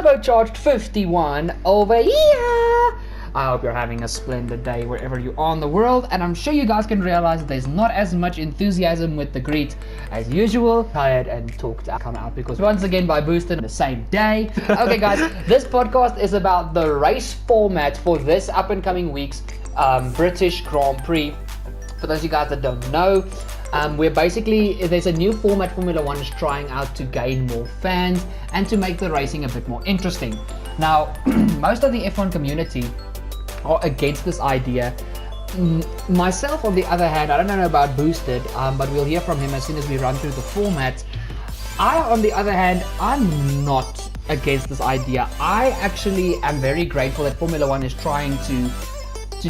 Turbocharged 51 over here. I hope you're having a splendid day wherever you are in the world, and I'm sure you guys can realize that there's not as much enthusiasm with the greet as usual. Tired and talked out, come out because once again by boosted the same day. Okay guys, this podcast is about the race format for this up and coming week's British Grand Prix. For those of you guys that don't know, there's a new format Formula One is trying out to gain more fans and to make the racing a bit more interesting. Now, most of the F1 community are against this idea. Myself, on the other hand, I don't know about Boosted, but we'll hear from him as soon as we run through the format. On the other hand, I'm not against this idea. I actually am very grateful that Formula One is trying to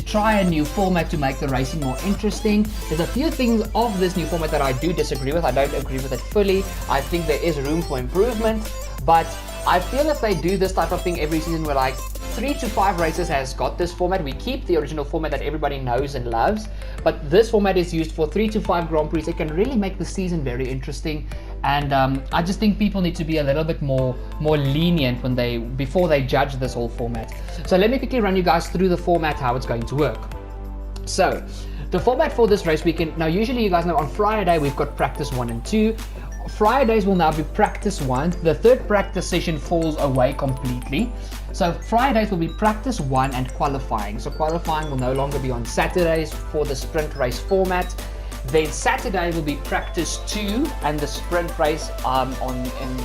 try a new format to make the racing more interesting. There's a few things of this new format that I do disagree with. I don't agree with it fully. I think there is room for improvement, but I feel if they do this type of thing every season where like 3 to 5 races has got this format, we keep the original format that everybody knows and loves, but this format is used for 3 to 5 Grand Prix. It can really make the season very interesting, and I just think people need to be a little bit more lenient before they judge this whole format. So let me quickly run you guys through the format, how it's going to work. So the format for this race weekend, now usually you guys know on Friday we've got practice 1 and 2. Fridays will now be practice 1. The third practice session falls away completely. So Fridays will be practice 1 and qualifying. So qualifying will no longer be on Saturdays for the sprint race format. Then Saturday will be practice 2 and the sprint race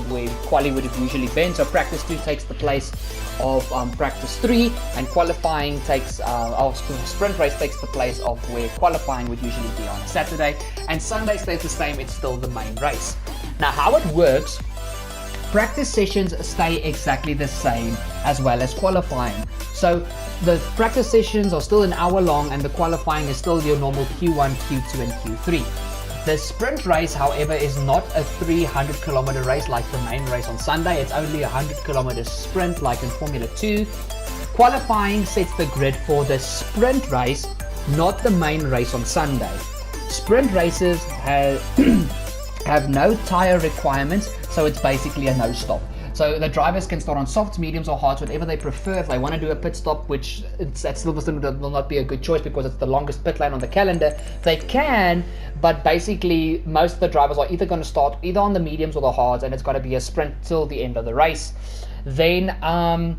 where quali would have usually been. So practice 2 takes the place of practice 3, and qualifying sprint race takes the place of where qualifying would usually be on Saturday. And Sunday stays the same, it's still the main race. Now how it works, practice sessions stay exactly the same as well as qualifying. So the practice sessions are still an hour long and the qualifying is still your normal Q1, Q2 and Q3. The sprint race, however, is not a 300 kilometer race like the main race on Sunday. It's only a 100 kilometer sprint like in Formula 2. Qualifying sets the grid for the sprint race, not the main race on Sunday. Sprint races have no tire requirements, so it's basically a no stop. So the drivers can start on softs, mediums or hards, whatever they prefer. If they want to do a pit stop, which at Silverstone will not be a good choice because it's the longest pit lane on the calendar, they can, but basically most of the drivers are either going to start either on the mediums or the hards, and it's going to be a sprint till the end of the race. Then I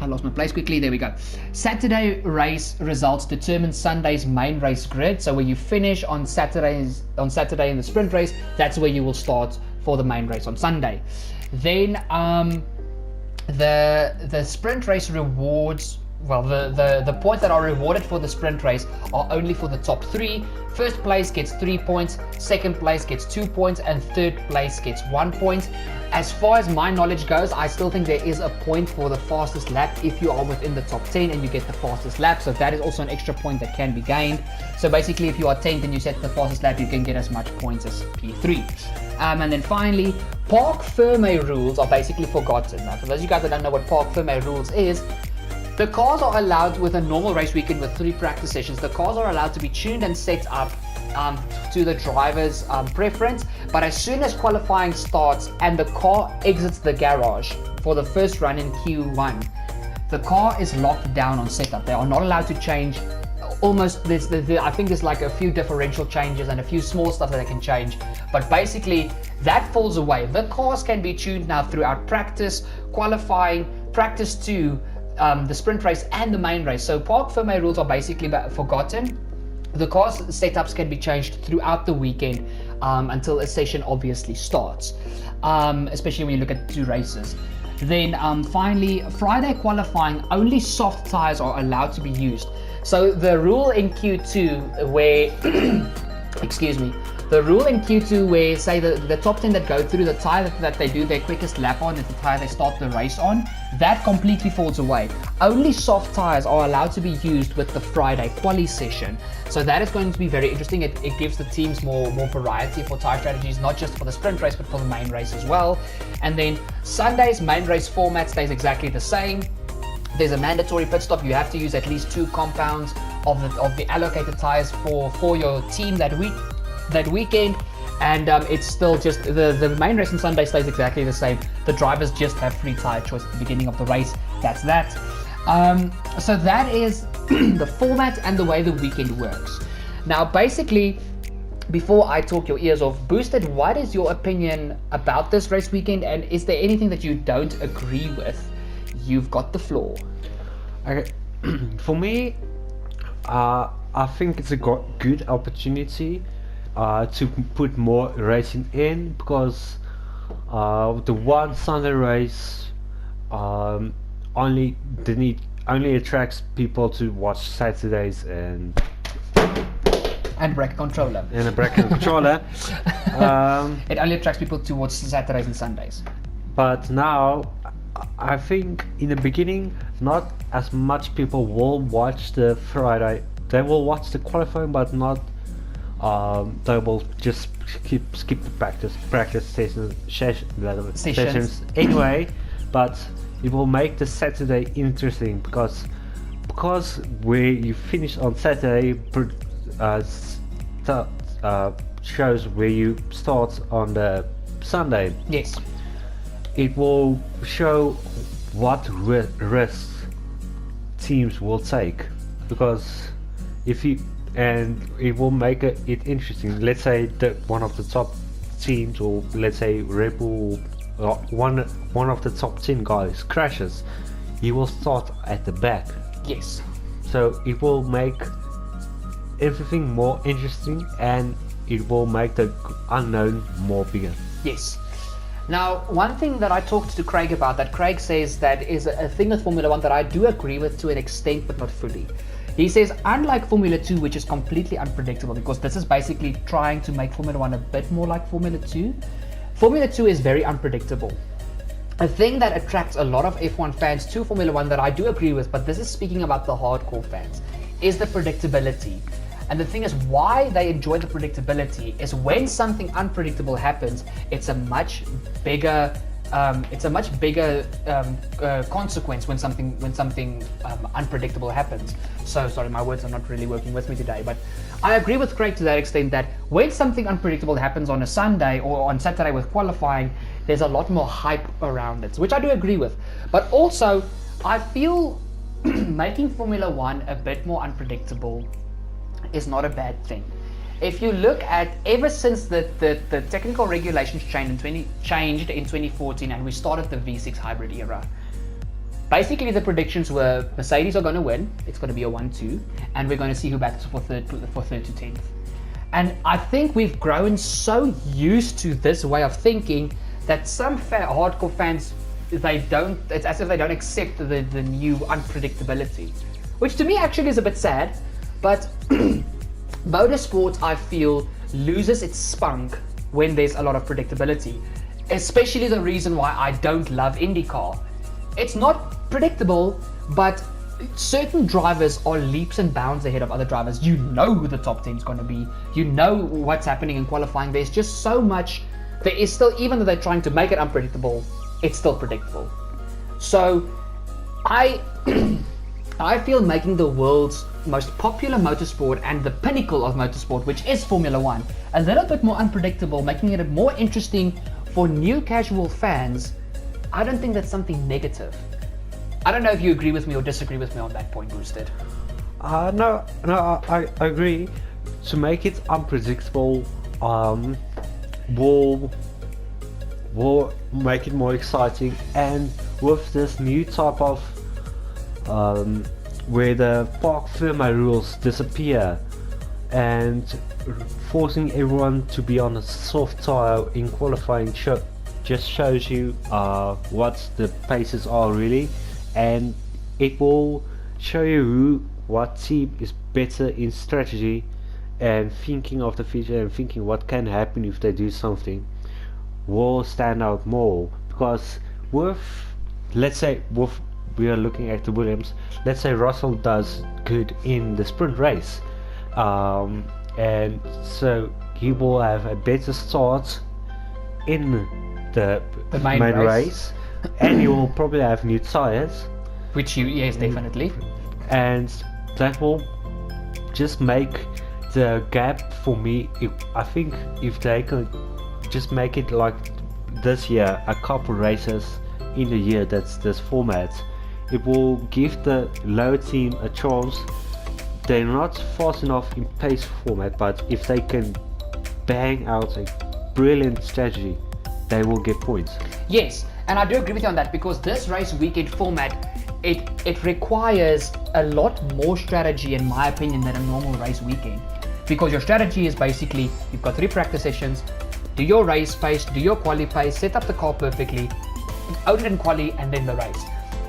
lost my place quickly, there we go. Saturday race results determine Sunday's main race grid. So where you finish on Saturday in the sprint race, that's where you will start for the main race on Sunday. Then the sprint race rewards, well, the points that are rewarded for the sprint race are only for the top 3. First place gets 3 points, second place gets 2 points, and third place gets 1 point. As far as my knowledge goes, I still think there is a point for the fastest lap if you are within the top 10 and you get the fastest lap. So that is also an extra point that can be gained. So basically, if you are 10th and you set the fastest lap, you can get as much points as P3. And then finally, parc fermé rules are basically forgotten. Now, for those of you guys that don't know what parc fermé rules is, the cars are allowed, with a normal race weekend with 3 practice sessions, the cars are allowed to be tuned and set up to the driver's preference, but as soon as qualifying starts and the car exits the garage for the first run in Q1, the car is locked down on setup. They are not allowed to change. I think there's like a few differential changes and a few small stuff that they can change, but basically that falls away. The cars can be tuned now throughout practice, qualifying, practice 2, the sprint race and the main race. So parc fermé rules are basically forgotten. The car setups can be changed throughout the weekend until a session obviously starts, especially when you look at 2 races. Then finally, Friday qualifying, only soft tires are allowed to be used. So the rule in Q2 where, the rule in Q2 where, say, the top 10 that go through, the tire that they do their quickest lap on is the tire they start the race on, that completely falls away. Only soft tires are allowed to be used with the Friday quali session. So that is going to be very interesting. It gives the teams more variety for tire strategies, not just for the sprint race, but for the main race as well. And then Sunday's main race format stays exactly the same. There's a mandatory pit stop. You have to use at least 2 compounds of the allocated tires for your team that weekend. And it's still just the main race on Sunday stays exactly the same. The drivers just have free tire choice at the beginning of the race. That's that. So that is the format and the way the weekend works. Now, basically, before I talk your ears off, Boosted, what is your opinion about this race weekend, and is there anything that you don't agree with? You've got the floor. Okay, for me, I think it's a good opportunity to put more racing in, because the one Sunday race only attracts people to watch Saturdays and bracket controller. And a bracket controller. It only attracts people to watch Saturdays and Sundays. But now, I think in the beginning, not as much people will watch the Friday. They will watch the qualifying, but not. They will just skip the practice sessions anyway. But it will make the Saturday interesting, because where you finish on Saturday shows where you start on the Sunday. Yes. It will show what risks teams will take, because it will make it interesting. Let's say that one of the top teams, or let's say Red Bull, or one of the top 10 guys crashes, he will start at the back. Yes. So it will make everything more interesting, and it will make the unknown more bigger. Yes. Now, one thing that I talked to Craig about, that Craig says that is a thing with Formula 1 that I do agree with to an extent, but not fully. He says, unlike Formula 2, which is completely unpredictable, because this is basically trying to make Formula 1 a bit more like Formula 2, Formula 2 is very unpredictable. A thing that attracts a lot of F1 fans to Formula 1 that I do agree with, but this is speaking about the hardcore fans, is the predictability. And the thing is, why they enjoy the predictability is when something unpredictable happens, it's a much bigger consequence when something unpredictable happens. So sorry, my words are not really working with me today, but I agree with Craig to that extent that when something unpredictable happens on a Sunday or on Saturday with qualifying, there's a lot more hype around it, which I do agree with. But also, I feel making Formula 1 a bit more unpredictable is not a bad thing. If you look at ever since the technical regulations changed in 2014 and we started the V6 hybrid era, basically the predictions were Mercedes are going to win, it's going to be a 1-2, and we're going to see who battles for third to 10th. And I think we've grown so used to this way of thinking that some hardcore fans, it's as if they don't accept the new unpredictability, which to me actually is a bit sad. But motorsport, I feel, loses its spunk when there's a lot of predictability. Especially the reason why I don't love IndyCar. It's not predictable, but certain drivers are leaps and bounds ahead of other drivers. You know who the top 10 is going to be. You know what's happening in qualifying. There's just so much. There is still, even though they're trying to make it unpredictable, it's still predictable. So I feel making the world's most popular motorsport and the pinnacle of motorsport, which is Formula 1, a little bit more unpredictable, making it more interesting for new casual fans, I don't think that's something negative. I don't know if you agree with me or disagree with me on that point, Boosted. No, I agree. To make it unpredictable, will make it more exciting, and with this new type of where the park firma rules disappear and forcing everyone to be on a soft tire in qualifying just shows you what the paces are really, and it will show you what team is better in strategy and thinking of the future and thinking what can happen if they do something will stand out more. Because let's say we are looking at the Williams, let's say Russell does good in the sprint race, and so he will have a better start in the main race and he will probably have new tires, which yes, definitely, and that will just make the gap for me, I think if they could just make it like this year, a couple races in a year that's this format, it will give the lower team a chance. They're not fast enough in pace format, but if they can bang out a brilliant strategy, they will get points. Yes, and I do agree with you on that, because this race weekend format, it requires a lot more strategy, in my opinion, than a normal race weekend. Because your strategy is basically, you've got 3 practice sessions, do your race pace, do your quali pace, set up the car perfectly, own it in quali, and then the race.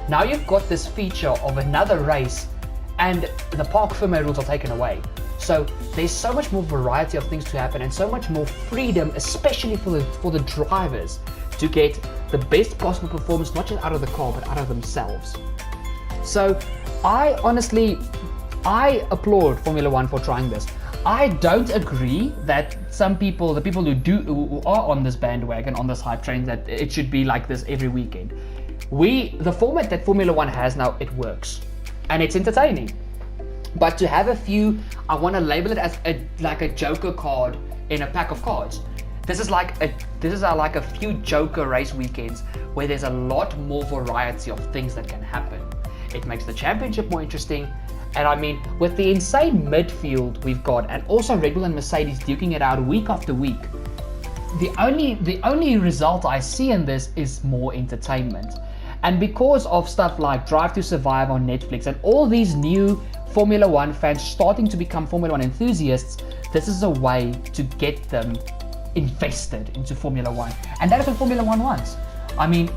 Now you've got this feature of another race, and the park firmware rules are taken away. So there's so much more variety of things to happen, and so much more freedom, especially for the drivers, to get the best possible performance, not just out of the car, but out of themselves. So I applaud Formula One for trying this. I don't agree that some people, the people who are on this bandwagon, on this hype train, that it should be like this every weekend. The format that Formula One has now, it works, and it's entertaining. But to have a few, I want to label it as like a joker card in a pack of cards. This is like a few joker race weekends where there's a lot more variety of things that can happen. It makes the championship more interesting. And I mean, with the insane midfield we've got, and also Red Bull and Mercedes duking it out week after week, the only result I see in this is more entertainment. And because of stuff like Drive to Survive on Netflix and all these new Formula One fans starting to become Formula One enthusiasts, this is a way to get them invested into Formula One. And that is what Formula One wants. I mean,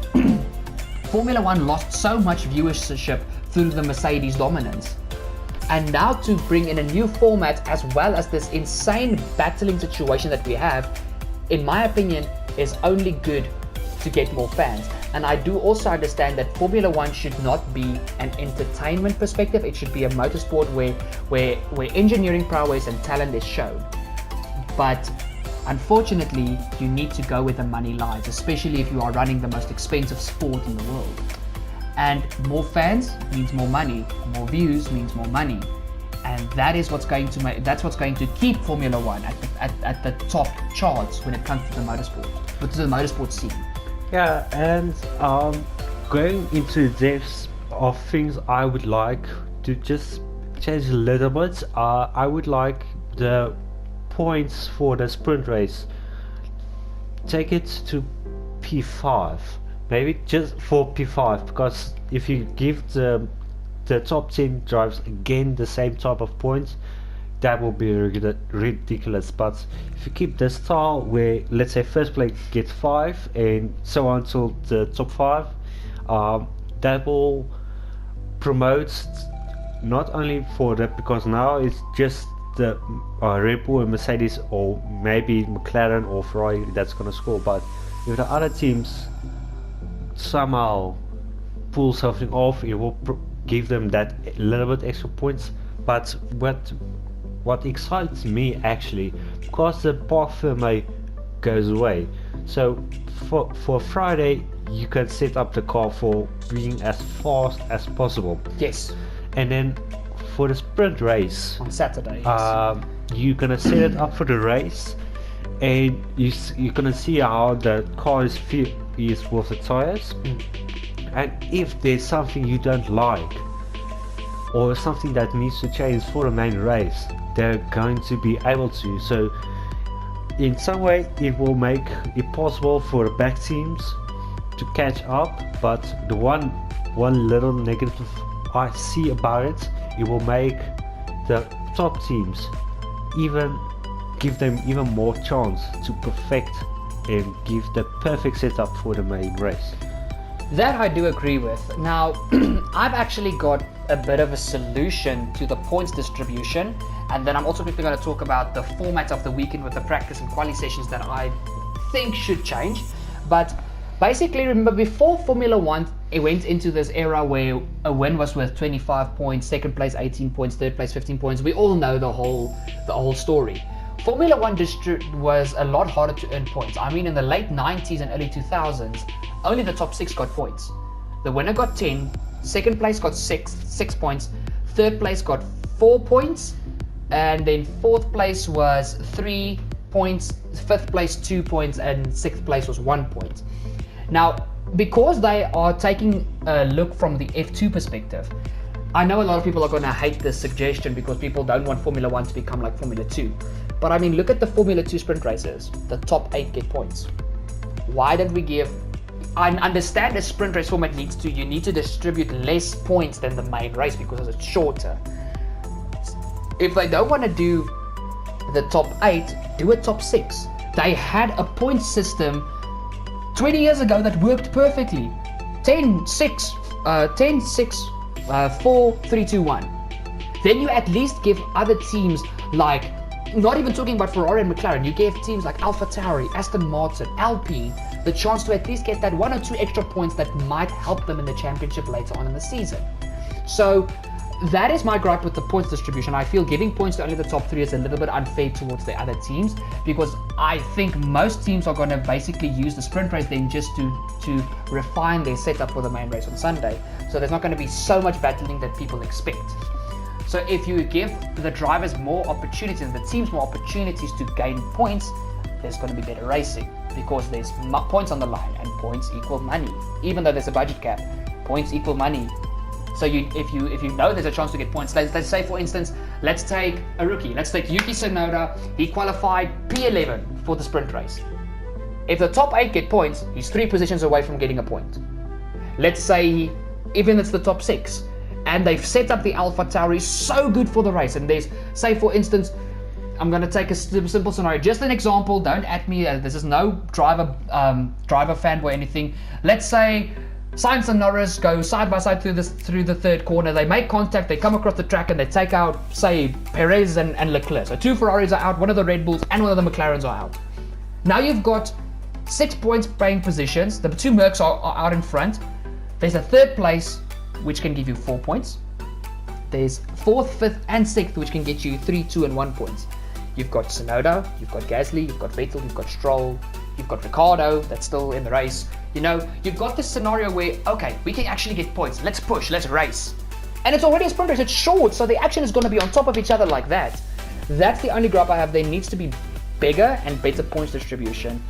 Formula One lost so much viewership through the Mercedes dominance. And now to bring in a new format, as well as this insane battling situation that we have, in my opinion, is only good to get more fans. And I do also understand that Formula One should not be an entertainment perspective. It should be a motorsport where engineering prowess and talent is shown. But unfortunately, you need to go where the money lies, especially if you are running the most expensive sport in the world. And more fans means more money, more views means more money, and that is what's going to keep Formula One at the top charts when it comes to the motorsport scene. Yeah, and going into depths of things I would like to just change a little bit. I would like the points for the sprint race, take it to P5. Maybe just for P5, because if you give the top 10 drivers again the same type of points, that will be ridiculous. But if you keep the style where, let's say, first place gets 5 and so on till the top 5, that will promote not only for that, because now it's just the Red Bull and Mercedes, or maybe McLaren or Ferrari that's going to score, but if the other teams somehow pull something off, it will give them that little bit extra points. But what excites me actually, because the park firmware goes away, so for Friday you can set up the car for being as fast as possible. Yes. And then for the sprint race on Saturday, you're gonna set it up for the race, and you're gonna see how the car is with the tires. And if there's something you don't like, or something that needs to change for the main race, they're going to be able to. So in some way it will make it possible for the back teams to catch up, but the one little negative I see about it, it will make the top teams give them even more chance to perfect and give the perfect setup for the main race. That I do agree with. Now, I've actually got a bit of a solution to the points distribution, and then I'm also quickly going to talk about the format of the weekend with the practice and quali sessions that I think should change. But basically, remember, before Formula One, it went into this era where a win was worth 25 points, second place 18 points, third place 15 points. We all know the whole story. Formula One was a lot harder to earn points. I mean, in the late 90s and early 2000s, only the top 6 got points. The winner got 10, second place got 6 points, third place got 4 points, and then 4th place was 3 points, 5th place 2 points, and 6th place was 1 point. Now, because they are taking a look from the F2 perspective, I know a lot of people are going to hate this suggestion because people don't want Formula 1 to become like Formula 2. But I mean, look at the Formula 2 sprint races. The top 8 get points. Why don't we give... I understand the sprint race format you need to distribute less points than the main race because it's shorter. If they don't want to do the top 8, do a top 6. They had a point system 20 years ago that worked perfectly. 10, 6, 10, 6, 4, 3, 2, 1. Then you at least give other teams like, not even talking about Ferrari and McLaren, you gave teams like AlphaTauri, Aston Martin, Alpine, the chance to at least get that 1 or 2 extra points that might help them in the championship later on in the season. So that is my gripe with the points distribution. I feel giving points to only the top 3 is a little bit unfair towards the other teams, because I think most teams are going to basically use the sprint race then just to refine their setup for the main race on Sunday. So there's not going to be so much battling that people expect. So if you give the drivers more opportunities and the teams more opportunities to gain points, there's going to be better racing because there's points on the line, and points equal money. Even though there's a budget cap, points equal money. So if you know there's a chance to get points, let's say for instance, let's take a rookie. Let's take Yuki Tsunoda. He qualified P11 for the sprint race. If the top 8 get points, he's 3 positions away from getting a point. Let's say even it's the top 6, and they've set up the AlphaTauri so good for the race, and there's, say for instance, I'm going to take a simple scenario, just an example, don't at me, this is no driver fanboy or anything. Let's say Sainz and Norris go side by side through the third corner, they make contact, they come across the track, and they take out, say, Perez and Leclerc. So 2 Ferraris are out, 1 of the Red Bulls and 1 of the McLarens are out. Now you've got 6 points paying positions, the 2 Mercs are out in front, there's a 3rd place which can give you 4 points, there's 4th, 5th and 6th which can get you 3, 2 and 1 points. You've got Tsunoda, you've got Gasly, you've got Vettel, you've got Stroll, you've got Ricciardo that's still in the race. You know, you've got this scenario where, okay, we can actually get points, let's push, let's race. And it's already a sprint race, it's short, so the action is going to be on top of each other like that. That's the only gripe I have. There needs to be bigger and better points distribution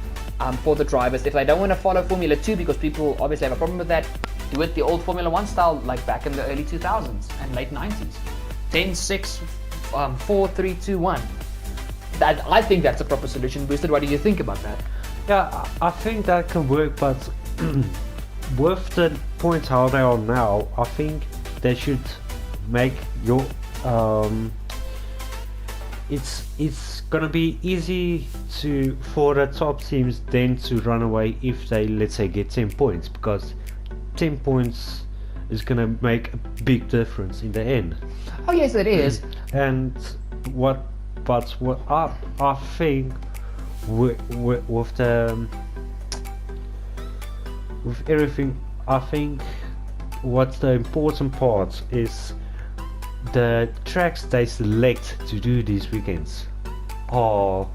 for the drivers. If they don't want to follow Formula 2, because people obviously have a problem with that, do it the old Formula 1 style, like back in the early 2000s and late 90s. 10, 6, 4, 3, 2, 1. I think that's a proper solution. Boosted, what do you think about that? Yeah, I think that can work, but with the points how they are now, I think they should make your it's gonna be easy for the top teams then to run away if they, let's say, get 10 points, because 10 points is gonna make a big difference in the end. Oh yes, it is. And what I think with everything, I think what's the important part is the tracks they select to do these weekends are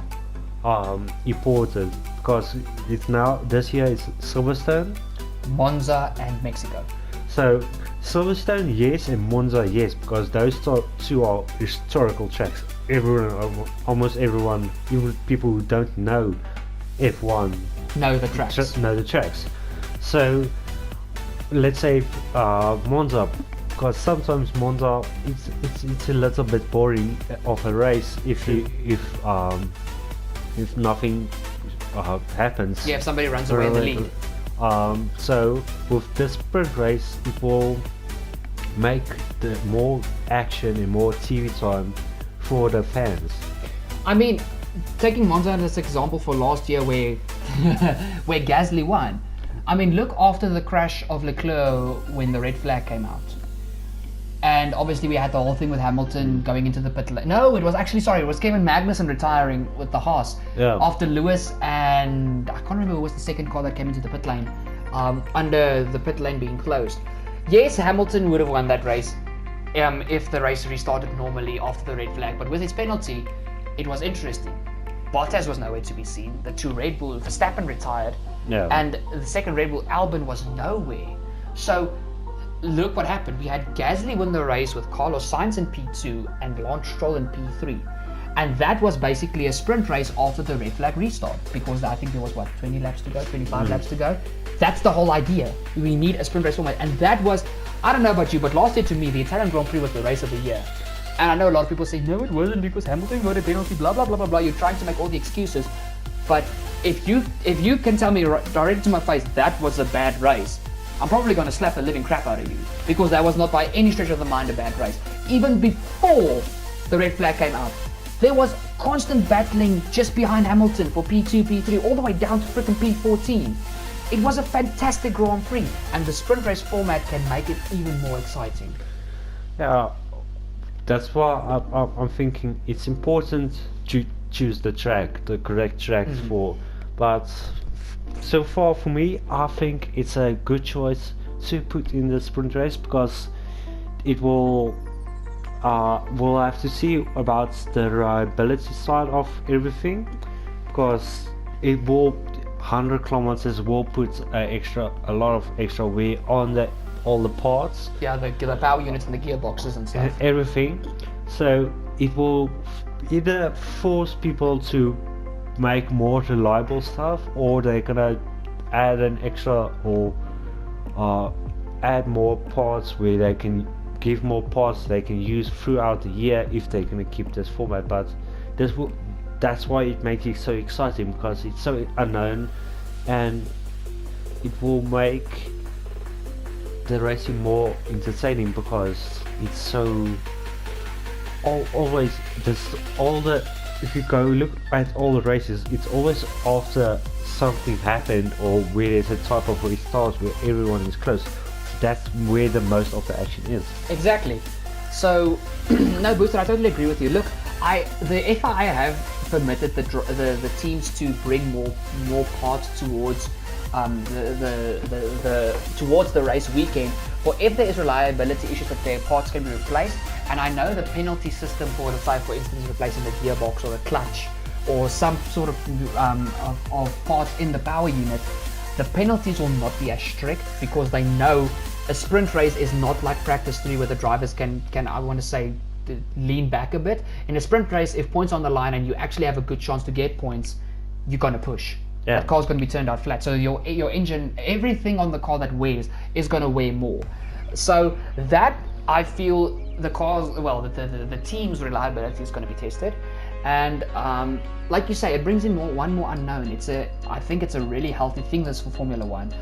important, because it's now, this year is Silverstone, Monza and Mexico. So Silverstone yes, and Monza yes, because those two are historical tracks. Almost everyone, even people who don't know F1, know the tracks. So let's say Monza, because sometimes Monza it's a little bit boring of a race if nothing happens. Yeah, if somebody runs away in the lead. So with this sprint race, it will make the more action and more TV time for the fans. I mean, taking Monza as an example for last year where where Gasly won. I mean, look after the crash of Leclerc when the red flag came out. And obviously we had the whole thing with Hamilton going into the pit lane. No, it was Kevin Magnussen retiring with the Haas after Lewis and I can't remember who was the second car that came into the pit lane under the pit lane being closed. Yes, Hamilton would have won that race if the race restarted normally after the red flag, but with his penalty, it was interesting. Bottas was nowhere to be seen. The 2 Red Bull, Verstappen retired, and the second Red Bull, Albon, was nowhere. So look what happened. We had Gasly win the race with Carlos Sainz in P2 and Lance Stroll in P3. And that was basically a sprint race after the red flag restart, because I think there was 20 laps to go, 25 laps to go. That's the whole idea. We need a sprint race format. And that was, I don't know about you, but last year to me, the Italian Grand Prix was the race of the year. And I know a lot of people say, no, it wasn't because Hamilton got a penalty, blah, blah, blah, blah, blah. You're trying to make all the excuses. But if you can tell me directly to my face that was a bad race, I'm probably going to slap the living crap out of you, because that was not by any stretch of the mind a bad race. Even before the red flag came out, there was constant battling just behind Hamilton for P2, P3, all the way down to freaking P14. It was a fantastic Grand Prix, and the sprint race format can make it even more exciting. Yeah, that's why I'm thinking it's important to choose the correct tracks for. But so far for me, I think it's a good choice to put in the sprint race, because it will. We'll have to see about the reliability side of everything, because it will 100 kilometers will put a lot of extra wear on all the parts. Yeah, the power units and the gearboxes and stuff. Everything. So it will either force people to make more reliable stuff, or they're gonna add an extra or add more parts where they can give more parts they can use throughout the year if they're going to keep this format. But that's why it makes it so exciting, because it's so unknown, and it will make the racing more entertaining, because it's so always if you go look at all the races, it's always after something happened or where there's a type of restart where everyone is close. That's where the most of the action is. Exactly. So, no, Booster, I totally agree with you. Look, the FIA have permitted the teams to bring more parts towards towards the race weekend, for if there is reliability issues that their parts can be replaced. And I know the penalty system for instance, replacing the gearbox or the clutch or some sort of parts in the power unit, the penalties will not be as strict, because they know a sprint race is not like practice 3 where the drivers can I want to say lean back a bit. In a sprint race, if points on the line and you actually have a good chance to get points, you're going to push. Yeah. That car's going to be turned out flat. So your engine, everything on the car that weighs is going to weigh more. So that, I feel, the cars, well, the team's reliability is going to be tested. And like you say, it brings in one more unknown. I think it's a really healthy thing, this for Formula One.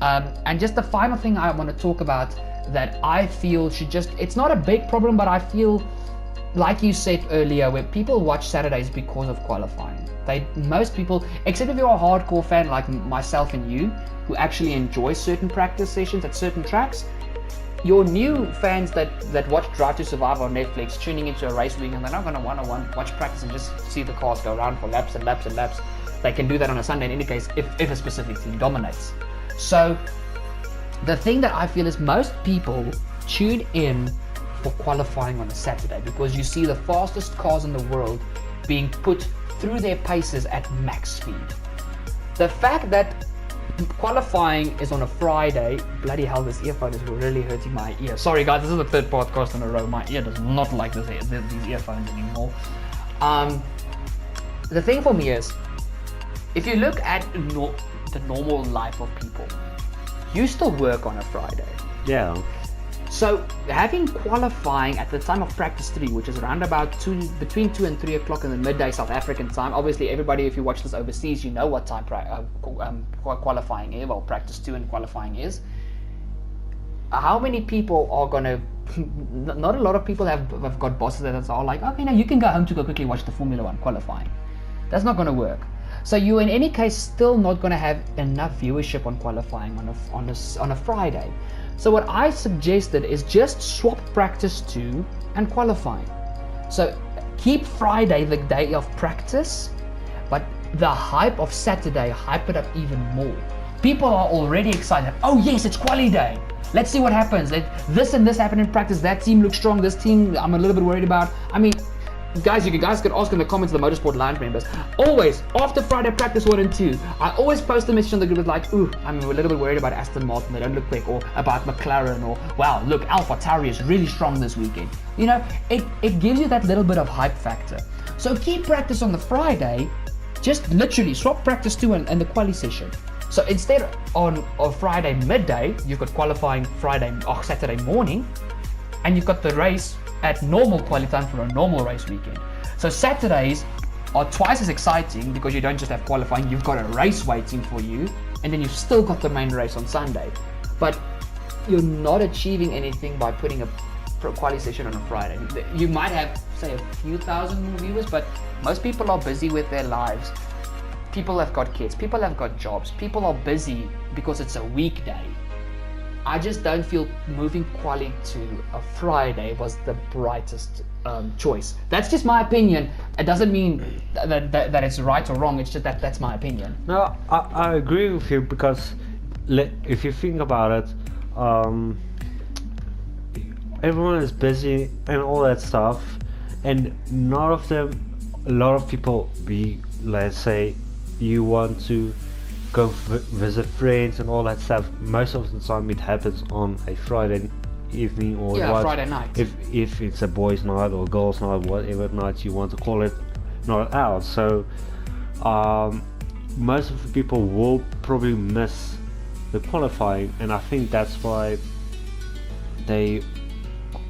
And just the final thing I want to talk about that I feel it's not a big problem, but I feel, like you said earlier, where people watch Saturdays because of qualifying. Most people, except if you're a hardcore fan like myself and you, who actually enjoy certain practice sessions at certain tracks, your new fans that watch Drive to Survive on Netflix, tuning into a race week, and they're not going to want to watch practice and just see the cars go around for laps and laps and laps. They can do that on a Sunday in any case if a specific team dominates. So the thing that I feel is most people tune in for qualifying on a Saturday, because you see the fastest cars in the world being put through their paces at max speed. The fact that qualifying is on a Friday, bloody hell, this earphone is really hurting my ear. Sorry guys, this is the third podcast in a row. My ear does not like these earphones anymore. The thing for me is, if you look at the normal life of people, you still work on a Friday. Yeah. So having qualifying at the time of practice 3, which is around about between 2 and 3 o'clock in the midday South African time. Obviously, everybody, if you watch this overseas, you know what time qualifying is, well, practice 2 and qualifying is. How many people are gonna? Not a lot of people have got bosses that are like, okay, now you can go home to go quickly watch the Formula One qualifying. That's not gonna work. So you, in any case, still not gonna have enough viewership on qualifying on a Friday. So what I suggested is just swap practice 2 and qualifying. So keep Friday the day of practice, but the hype of Saturday, hype it up even more. People are already excited. Oh yes, it's quali day. Let's see what happens. This and this happened in practice. That team looks strong. This team I'm a little bit worried about. I mean, guys, you guys can ask in the comments of the Motorsport Lounge members. Always, after Friday practice 1 and 2, I always post a message on the group with like, ooh, I'm a little bit worried about Aston Martin, they don't look quick, or about McLaren, or wow, look, AlphaTauri is really strong this weekend. You know, it gives you that little bit of hype factor. So keep practice on the Friday, just literally swap practice 2 and the quali session. So instead on Friday midday, you've got qualifying Saturday morning, and you've got the race at normal quali time for a normal race weekend. So Saturdays are twice as exciting because you don't just have qualifying, you've got a race waiting for you, and then you've still got the main race on Sunday. But you're not achieving anything by putting a quali session on a Friday. You might have, say, a few thousand more viewers, but most people are busy with their lives. People have got kids, people have got jobs, people are busy because it's a weekday. I just don't feel moving quali to a Friday was the brightest choice. That's just my opinion. It doesn't mean that it's right or wrong, it's just that's my opinion. No, I agree with you, because if you think about it, everyone is busy and all that stuff, and a lot of people, let's say you want to go visit friends and all that stuff, most of the time it happens on a Friday evening, or Friday night. If it's a boys' night or girls' night, whatever night you want to call it, not out. So most of the people will probably miss the qualifying, and I think that's why they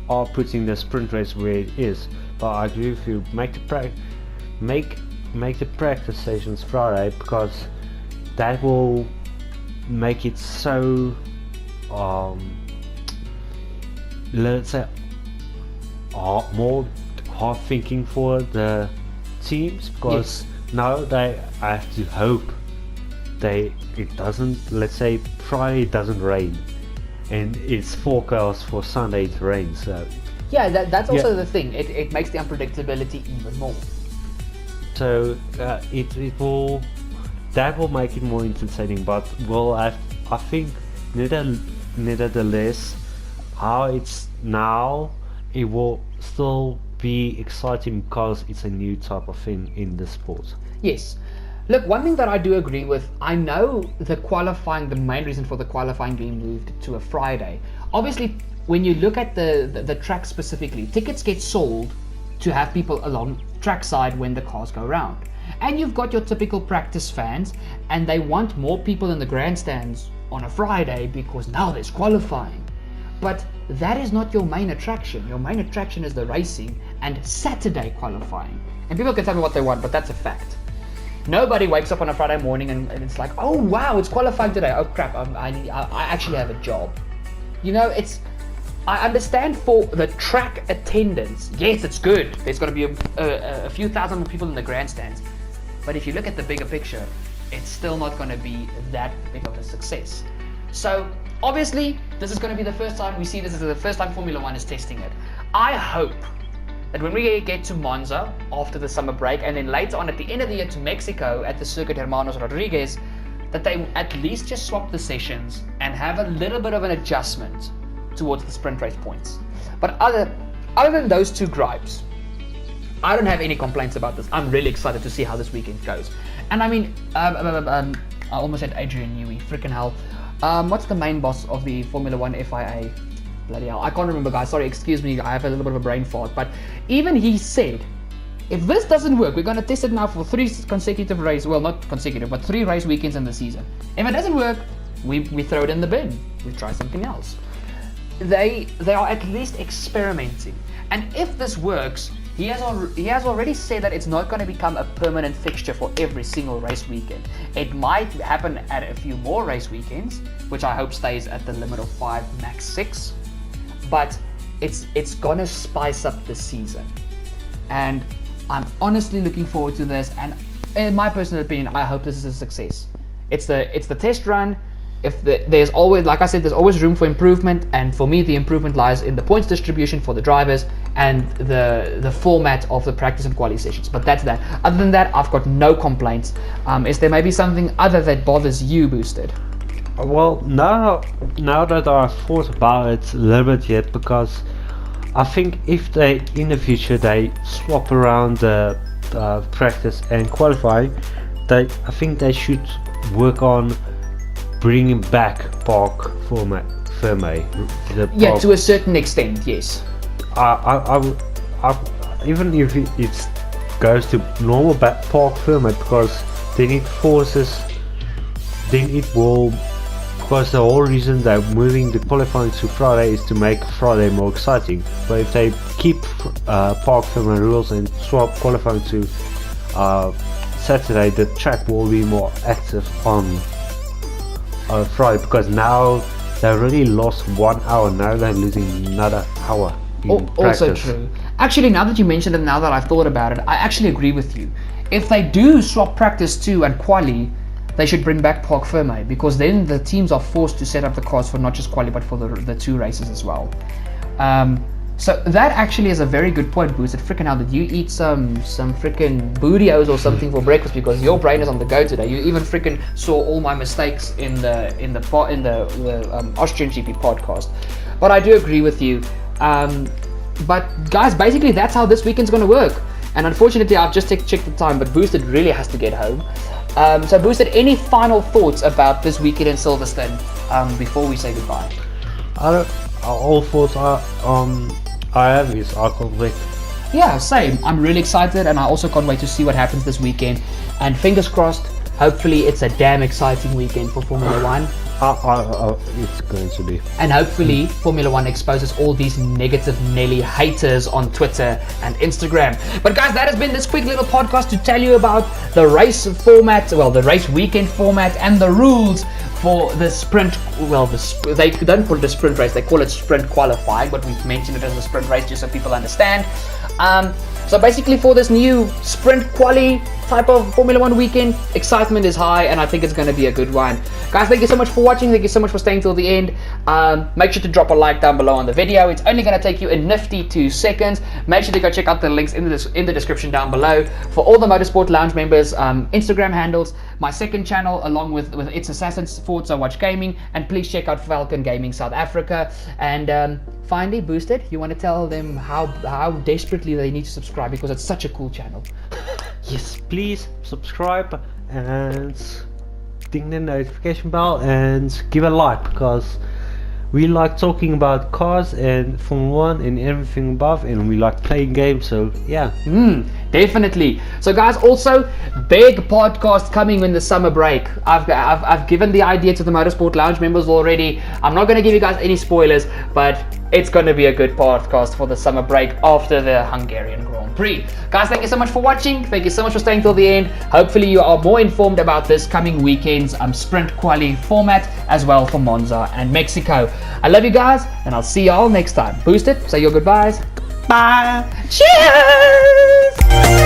are putting the sprint race where it is. But I agree with you, make the practice sessions Friday, because that will make it so let's say more hard thinking for the teams, because now they have to hope it doesn't, let's say Friday it doesn't rain and it's forecast for Sunday to rain. So yeah, that's also the thing, it makes the unpredictability even more. So that will make it more entertaining, but I think nevertheless, how it's now, it will still be exciting because it's a new type of thing in the sport. Yes. Look, one thing that I do agree with, I know the main reason for the qualifying being moved to a Friday. Obviously, when you look at the track specifically, tickets get sold to have people along trackside when the cars go around. And you've got your typical practice fans, and they want more people in the grandstands on a Friday because now there's qualifying. But that is not your main attraction. Your main attraction is the racing and Saturday qualifying. And people can tell me what they want, but that's a fact. Nobody wakes up on a Friday morning and it's like, oh wow, it's qualifying today. Oh crap, I actually have a job. You know, I understand for the track attendance, yes, it's good. There's got to be a few thousand more people in the grandstands. But if you look at the bigger picture, it's still not going to be that big of a success. So obviously, this is going to be the first time we see this. Is the first time Formula One is testing it. I hope that when we get to Monza after the summer break, and then later on at the end of the year to Mexico at the Circuit Hermanos Rodriguez, that they at least just swap the sessions and have a little bit of an adjustment towards the sprint race points. But other than those two gripes, I don't have any complaints about this. I'm really excited to see how this weekend goes. And I mean, I almost said Adrian Newey, freaking hell. What's the main boss of the Formula One FIA? Bloody hell, I can't remember, guys. Sorry, excuse me, I have a little bit of a brain fart. But even he said, if this doesn't work, we're going to test it now for 3 consecutive race, well, not consecutive, but 3 race weekends in the season. If it doesn't work, we throw it in the bin. We try something else. They are at least experimenting. And if this works, he has already said that it's not going to become a permanent fixture for every single race weekend. It might happen at a few more race weekends, which I hope stays at the limit of 5, max 6. But it's going to spice up the season. And I'm honestly looking forward to this. And in my personal opinion, I hope this is a success. It's the test run. There's always, like I said, there's always room for improvement, and for me the improvement lies in the points distribution for the drivers and the format of the practice and quali sessions. But that's that. Other than that, I've got no complaints. Is there maybe something other that bothers you, Boosted? Well, now that I've thought about it a little bit yet, because I think if they in the future they swap around the practice and qualifying, I think they should work on bringing back park format. Yeah, to a certain extent, yes. Even if it goes to normal park format, because then it forces, then it will, because the whole reason they're moving the qualifying to Friday is to make Friday more exciting. But if they keep park format rules and swap qualifying to Saturday, the track will be more active on Friday, because now they already lost 1 hour, now they're losing another hour in practice. Also true. Actually, now that you mentioned it, now that I've thought about it, I actually agree with you. If they do swap practice 2 and quali, they should bring back parc fermé, because then the teams are forced to set up the cars for not just quali but for the 2 races as well. So that actually is a very good point, Boosted. Freaking hell, did you eat some freaking burritos or something for breakfast? Because your brain is on the go today. You even freaking saw all my mistakes in the Austrian GP podcast. But I do agree with you. But guys, basically that's how this weekend's going to work. And unfortunately, I've just checked the time, but Boosted really has to get home. So Boosted, any final thoughts about this weekend in Silverstone before we say goodbye? All thoughts I have is I can't wait. Yeah, same. I'm really excited, and I also can't wait to see what happens this weekend. And fingers crossed, hopefully it's a damn exciting weekend for Formula 1. It's going to be. And hopefully Formula 1 exposes all these negative Nelly haters on Twitter and Instagram. But guys, that has been this quick little podcast to tell you about the race format, well, the race weekend format and the rules for the sprint. Well, they don't call it a sprint race, they call it sprint qualifying, but we've mentioned it as a sprint race just so people understand. So basically for this new sprint quali type of Formula 1 weekend, excitement is high, and I think it's going to be a good one. Guys, thank you so much for watching. Thank you so much for staying till the end. Make sure to drop a like down below on the video. It's only going to take you a nifty 2 seconds. Make sure to go check out the links in the description down below for all the Motorsport Lounge members' Instagram handles, my second channel along with iiTzAssassins, Forza Watch Gaming, and please check out Falcon Gaming South Africa. And finally, Boosted, you want to tell them how desperately they need to subscribe, because it's such a cool channel. Yes, please subscribe and ding the notification bell and give a like, because we like talking about cars and Formula 1 and everything above, and we like playing games, so yeah. Definitely. So guys, also big podcast coming in the summer break. I've given the idea to the Motorsport Lounge members already. I'm not going to give you guys any spoilers, but it's going to be a good podcast for the summer break after the Hungarian Grand Prix. Guys, thank you so much for watching. Thank you so much for staying till the end. Hopefully you are more informed about this coming weekend's sprint quali format, as well for Monza and Mexico. I love you guys, and I'll see you all next time. Boosted, say your goodbyes. Bye. Cheers.